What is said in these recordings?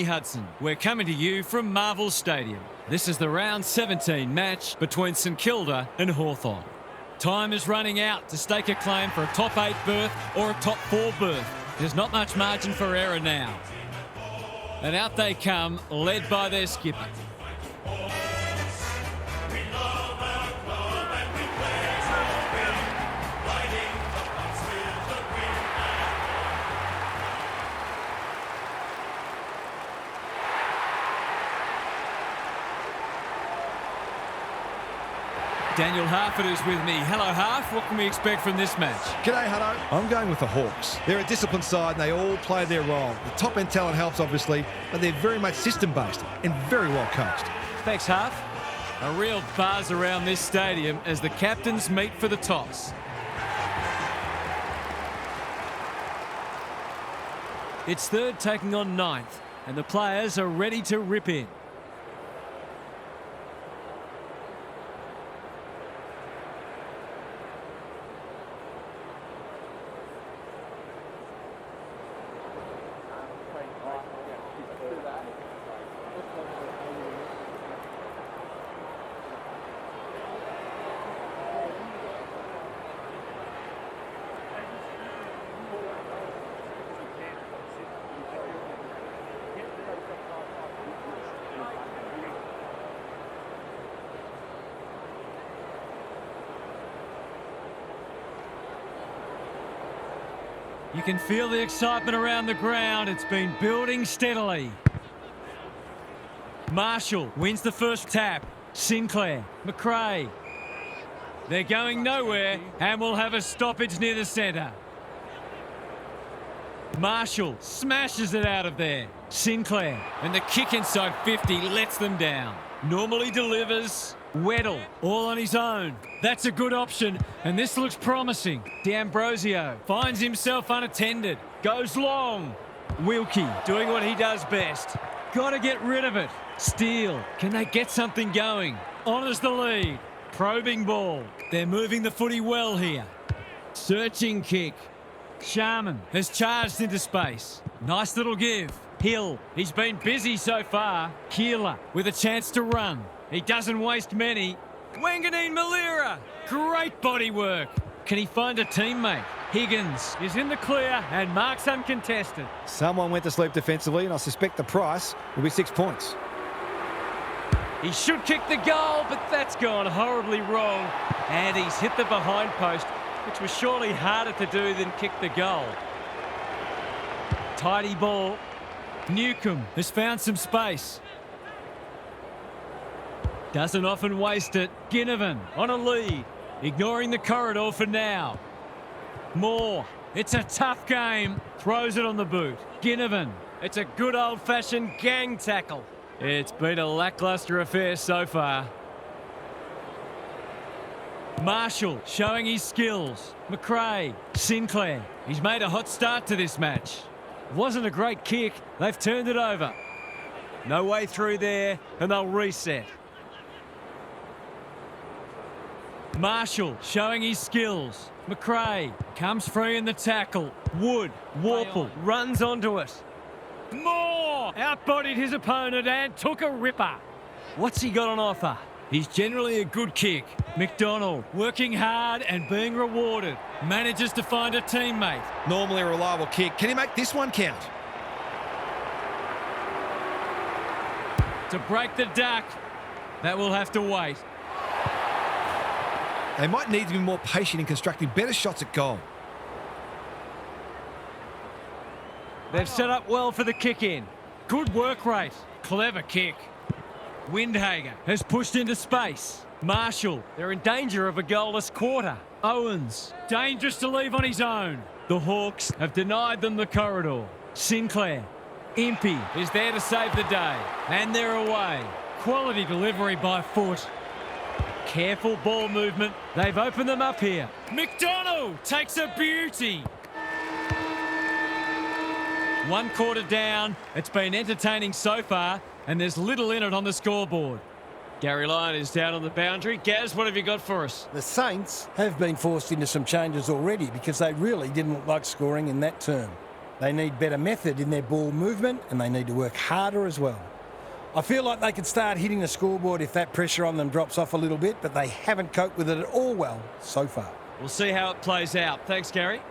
Hudson. We're coming to you from Marvel Stadium. This is the round 17 match between St Kilda and Hawthorn. Time is running out to stake a claim for a top 8 berth or a top 4 berth. There's not much margin for error now. And out they come, led by their skipper. Daniel Harford is with me. Hello, Harf. What can we expect from this match? G'day, Hutto. I'm going with the Hawks. They're a disciplined side and they all play their role. The top-end talent helps, obviously, but they're very much system-based and very well coached. Thanks, Harf. A real buzz around this stadium as the captains meet for the toss. It's third taking on ninth, and the players are ready to rip in. You can feel the excitement around the ground. It's been building steadily. Marshall wins the first tap. Sinclair, McRae. They're going nowhere and will have a stoppage near the centre. Marshall smashes it out of there. Sinclair, and the kick inside 50 lets them down. Normally delivers. Weddle, all on his own. That's a good option, and this looks promising. D'Ambrosio finds himself unattended. Goes long. Wilkie doing what he does best. Got to get rid of it. Steele, can they get something going? Honours the lead. Probing ball. They're moving the footy well here. Searching kick. Sharman has charged into space. Nice little give. Hill, he's been busy so far. Keeler with a chance to run. He doesn't waste many. Wanganeen Malira, great body work. Can he find a teammate? Higgins is in the clear and marks uncontested. Someone went to sleep defensively and I suspect the price will be 6 points. He should kick the goal, but that's gone horribly wrong. And he's hit the behind post, which was surely harder to do than kick the goal. Tidy ball. Newcomb has found some space. Doesn't often waste it. Ginnivan on a lead. Ignoring the corridor for now. Moore. It's a tough game. Throws it on the boot. Ginnivan. It's a good old-fashioned gang tackle. It's been a lacklustre affair so far. Marshall showing his skills. McRae. Sinclair. He's made a hot start to this match. Wasn't a great kick. They've turned it over. No way through there, and they'll reset. Marshall showing his skills. McRae comes free in the tackle. Wood, Warple runs onto it. Moore outbodied his opponent and took a ripper. What's he got on offer? He's generally a good kick. McDonald working hard and being rewarded. Manages to find a teammate. Normally a reliable kick. Can he make this one count? To break the duck, that will have to wait. They might need to be more patient in constructing better shots at goal. They've set up well for the kick-in. Good work rate. Clever kick. Windhager has pushed into space. Marshall, they're in danger of a goalless quarter. Owens, dangerous to leave on his own. The Hawks have denied them the corridor. Sinclair, Impey is there to save the day. And they're away. Quality delivery by foot. Careful ball movement. They've opened them up here. McDonald takes a beauty. 1 quarter down. It's been entertaining so far, and there's little in it on the scoreboard. Gary Lyon is down on the boundary. Gaz, what have you got for us? The Saints have been forced into some changes already because they really didn't look like scoring in that term. They need better method in their ball movement, and they need to work harder as well. I feel like they could start hitting the scoreboard if that pressure on them drops off a little bit, but they haven't coped with it at all well so far. We'll see how it plays out. Thanks, Gary.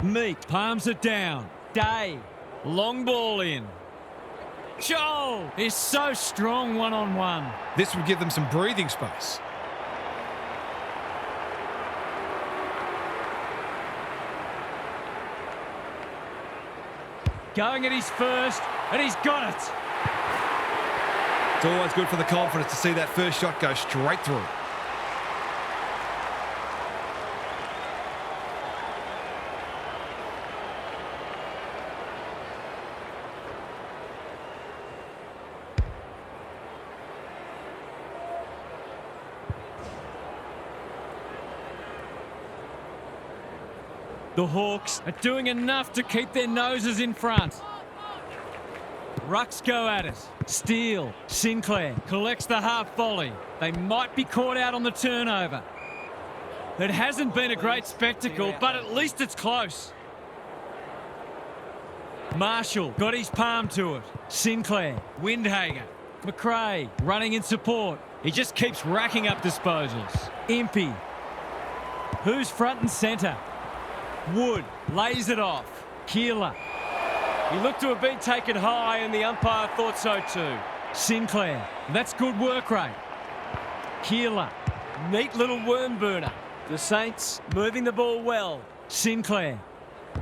Meek palms it down. Day. Long ball in. Joel is so strong one-on-one. This would give them some breathing space. Going at his first, and he's got it. It's always good for the confidence to see that first shot go straight through. The Hawks are doing enough to keep their noses in front. Rucks go at it. Steele. Sinclair collects the half volley. They might be caught out on the turnover. It hasn't been a great spectacle, but at least it's close. Marshall got his palm to it. Sinclair. Windhager. McRae running in support. He just keeps racking up disposals. Impey. Who's front and centre? Wood lays it off. Keeler. He looked to have been taken high and the umpire thought so too. Sinclair. That's good work rate. Keeler. Neat little worm burner. The Saints moving the ball well. Sinclair.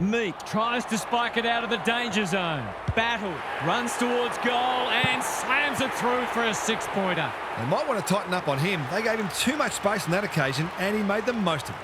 Meek tries to spike it out of the danger zone. Battle runs towards goal and slams it through for a six-pointer. They might want to tighten up on him. They gave him too much space on that occasion and he made the most of it.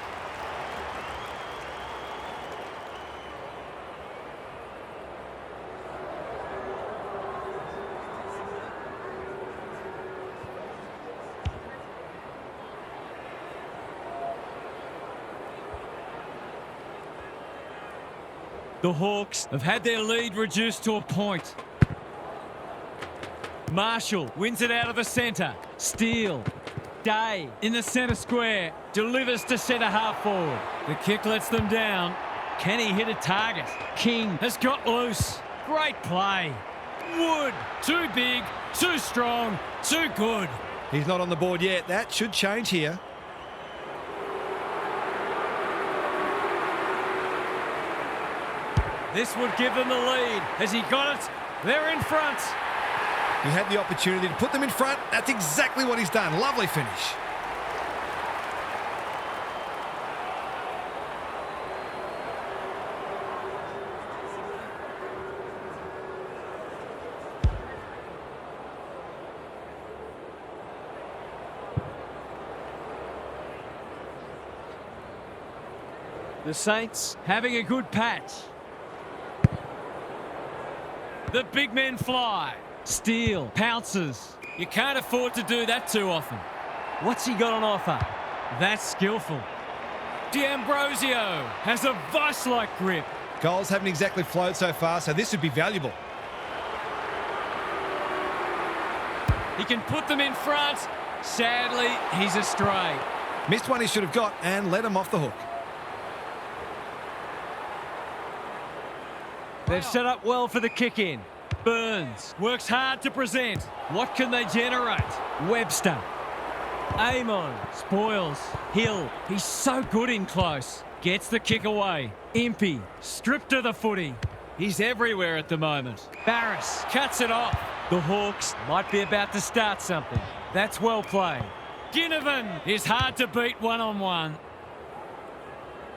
The Hawks have had their lead reduced to a point. Marshall wins it out of the centre. Steele. Day in the centre square. Delivers to centre half forward. The kick lets them down. Can he hit a target? King has got loose. Great play. Wood. Too big. Too strong. Too good. He's not on the board yet. That should change here. This would give them the lead. Has he got it? They're in front. He had the opportunity to put them in front. That's exactly what he's done. Lovely finish. The Saints having a good patch. The big men fly. Steele pounces. You can't afford to do that too often. What's he got on offer? That's skillful. D'Ambrosio has a vice-like grip. Goals haven't exactly flowed so far, so this would be valuable. He can put them in front. Sadly, he's astray. Missed one he should have got and let him off the hook. They've set up well for the kick-in. Burns works hard to present. What can they generate? Webster. Amon spoils. Hill. He's so good in close. Gets the kick away. Impey stripped to the footy. He's everywhere at the moment. Barris cuts it off. The Hawks might be about to start something. That's well played. Ginnivan is hard to beat one-on-one.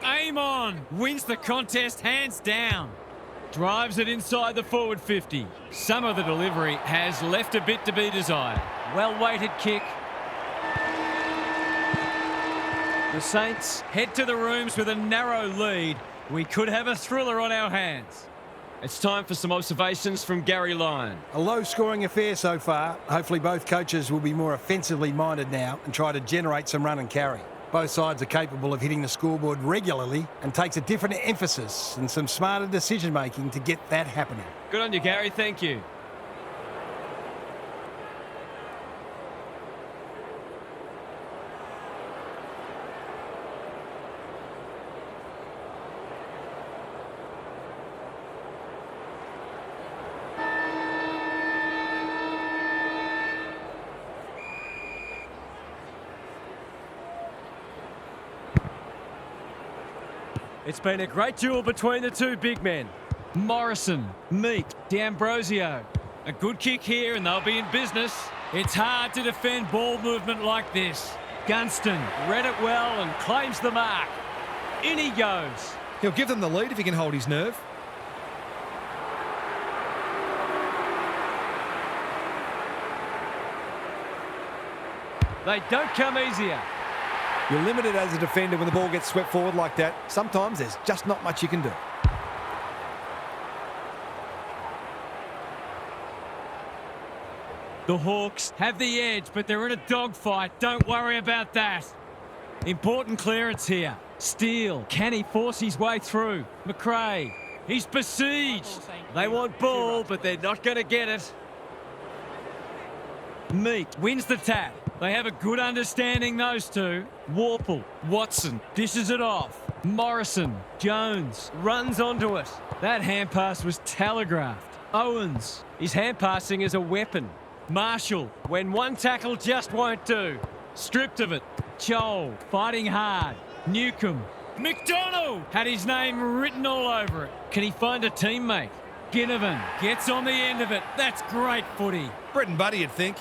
Amon wins the contest hands down. Drives it inside the forward 50. Some of the delivery has left a bit to be desired. Well-weighted kick. The Saints head to the rooms with a narrow lead, We could have a thriller on our hands. It's time for some observations from Gary Lyon. A low-scoring affair so far. Hopefully both coaches will be more offensively minded now and try to generate some run and carry. Both sides are capable of hitting the scoreboard regularly and takes a different emphasis and some smarter decision-making to get that happening. Good on you, Gary. Thank you. It's been a great duel between the two big men. Morrison, Meek, D'Ambrosio. A good kick here and they'll be in business. It's hard to defend ball movement like this. Gunston read it well and claims the mark. In he goes. He'll give them the lead if he can hold his nerve. They don't come easier. You're limited as a defender when the ball gets swept forward like that. Sometimes there's just not much you can do. The Hawks have the edge, but they're in a dogfight. Don't worry about that. Important clearance here. Steele, can he force his way through? McRae, he's besieged. They want ball, but they're not going to get it. Meek wins the tap. They have a good understanding, those two. Warple, Watson dishes it off. Morrison, Jones runs onto it. That hand pass was telegraphed. Owens, his hand passing is a weapon. Marshall, when one tackle just won't do. Stripped of it. Joel, fighting hard. Newcomb. McDonald had his name written all over it. Can he find a teammate? Ginnivan gets on the end of it. That's great footy. Bread and butter, you'd think.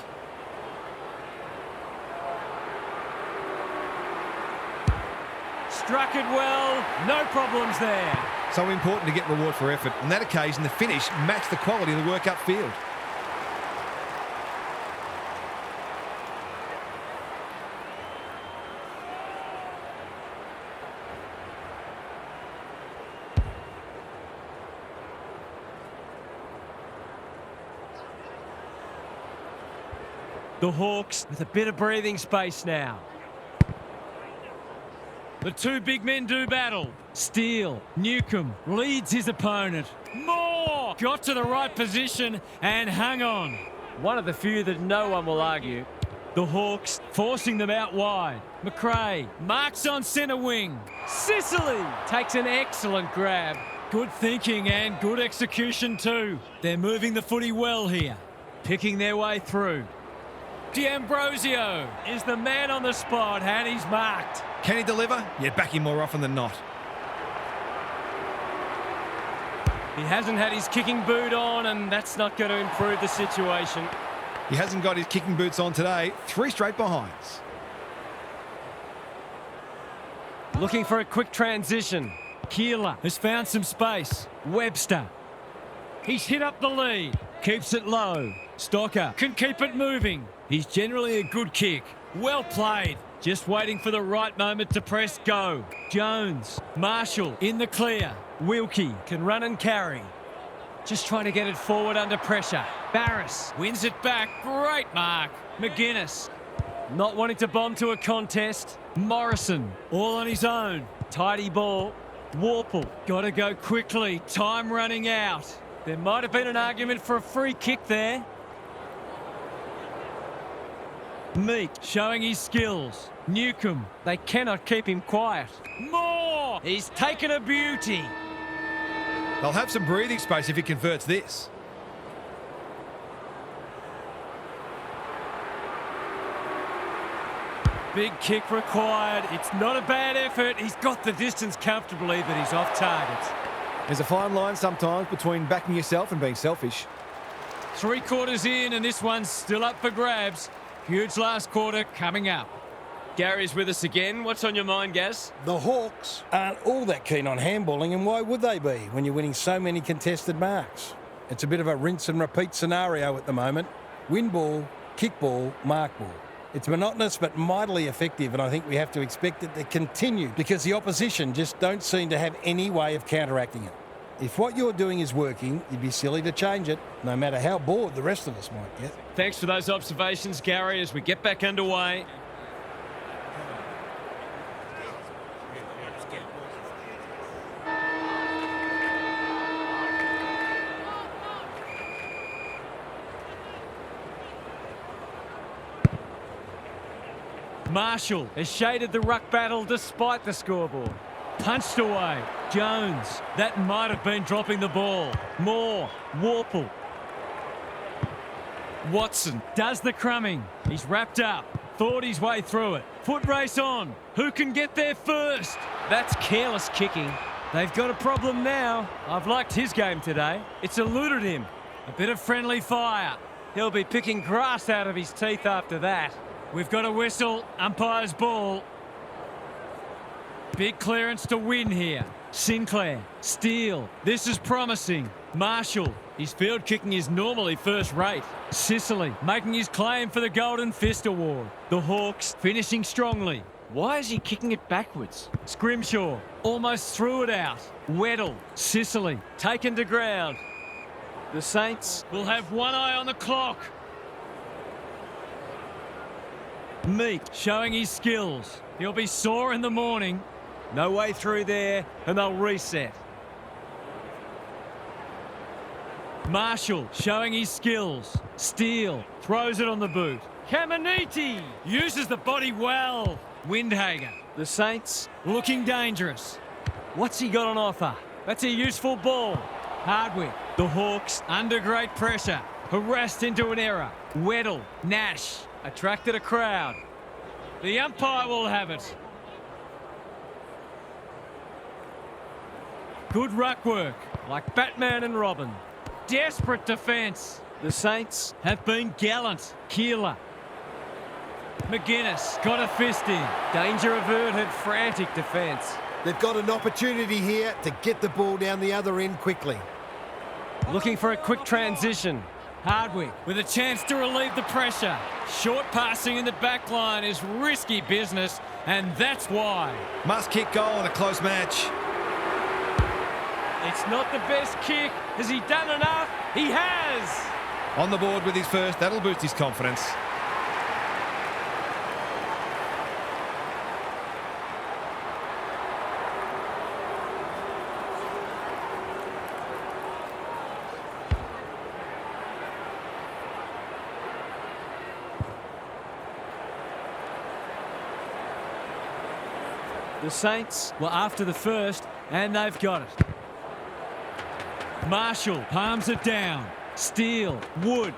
Struck it well. No problems there. So important to get reward for effort. On that occasion, the finish matched the quality of the work upfield. The Hawks with a bit of breathing space now. The two big men do battle. Steele, Newcomb leads his opponent. Moore got to the right position and hung on. One of the few that no one will argue. The Hawks forcing them out wide. McRae marks on centre wing. Sicily takes an excellent grab. Good thinking and good execution too. They're moving the footy well here. Picking their way through. D'Ambrosio is the man on the spot and he's marked. Can he deliver? Yeah, back him more often than not. He hasn't had his kicking boot on and that's not going to improve the situation. He hasn't got his kicking boots on today. 3 straight behinds. Looking for a quick transition. Keeler has found some space. Webster. He's hit up the lead. Keeps it low. Stocker can keep it moving. He's generally a good kick. Well played. Just waiting for the right moment to press go. Jones. Marshall in the clear. Wilkie can run and carry. Just trying to get it forward under pressure. Barris wins it back. Great mark. McGuinness not wanting to bomb to a contest. Morrison all on his own. Tidy ball. Warple got to go quickly. Time running out. There might have been an argument for a free kick there. Meek showing his skills. Newcomb, they cannot keep him quiet. Moore, he's taken a beauty. They'll have some breathing space if he converts this. Big kick required. It's not a bad effort. He's got the distance comfortably, but he's off target. There's a fine line sometimes between backing yourself and being selfish. 3 quarters in and this one's still up for grabs. Huge last quarter coming up. Gary's with us again. What's on your mind, Gaz? The Hawks aren't all that keen on handballing, and why would they be when you're winning so many contested marks? It's a bit of a rinse and repeat scenario at the moment. Win ball, kick ball, mark ball. It's monotonous but mightily effective, and I think we have to expect it to continue because the opposition just don't seem to have any way of counteracting it. If what you're doing is working, you'd be silly to change it, no matter how bored the rest of us might get. Thanks for those observations, Gary, as we get back underway. Marshall has shaded the ruck battle despite the scoreboard. Punched away. Jones. That might have been dropping the ball. Moore. Warple. Watson does the crumbing. He's wrapped up. Thought his way through it. Foot race on. Who can get there first? That's careless kicking. They've got a problem now. I've liked his game today. It's eluded him. A bit of friendly fire. He'll be picking grass out of his teeth after that. We've got a whistle. Umpire's ball. Big clearance to win here. Sinclair. Steele. This is promising. Marshall. His field kicking is normally first rate. Sicily making his claim for the Golden Fist Award. The Hawks finishing strongly. Why is he kicking it backwards? Scrimshaw almost threw it out. Weddle. Sicily taken to ground. The Saints Will have one eye on the clock. Meek showing his skills. He'll be sore in the morning. No way through there, and they'll reset. Marshall showing his skills. Steele throws it on the boot. Caminiti uses the body well. Windhager. The Saints Looking dangerous. What's he got on offer? That's a useful ball. Hardwick. The Hawks under great pressure. Harassed into an error. Weddle. Nash. Attracted a crowd. The umpire will have it. Good ruck work, like Batman and Robin. Desperate defence. The Saints Have been gallant. Keeler. McGuinness got a fist in. Danger averted, frantic defence. They've got an opportunity here to get the ball down the other end quickly. Looking for a quick transition. Hardwick with a chance to relieve the pressure. Short passing in the back line is risky business, and that's why. Must kick goal in a close match. It's not the best kick. Has he done enough? He has! On the board with his first, that'll boost his confidence. The Saints Well, after the first, and they've got it. Marshall palms it down. Steele, Wood.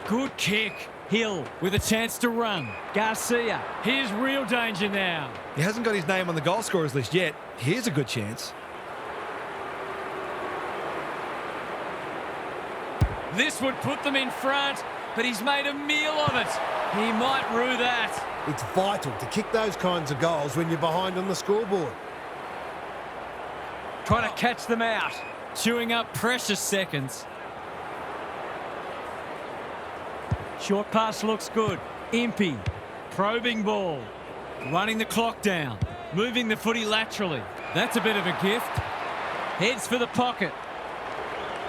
Good kick. Hill with a chance to run. Garcia, here's real danger now. He hasn't got his name on the goal scorers list yet. Here's a good chance. This would put them in front, but he's made a meal of it. He might rue that. It's vital to kick those kinds of goals when you're behind on the scoreboard. Trying to catch them out. Chewing up precious seconds. Short pass looks good. Impey. Probing ball. Running the clock down. Moving the footy laterally. That's a bit of a gift. Heads for the pocket.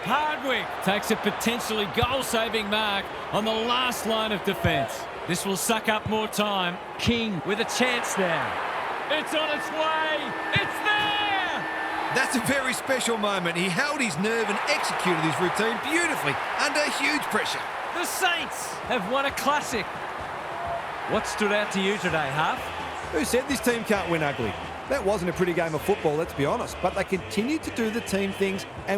Hardwick takes a potentially goal-saving mark on the last line of defence. This will suck up more time. King with a chance now. It's on its way. It's there! That's a very special moment. He held his nerve and executed his routine beautifully under huge pressure. The Saints have won a classic. What stood out to you today, Huff? Who said this team can't win ugly? That wasn't a pretty game of football, let's be honest, but they continued to do the team things and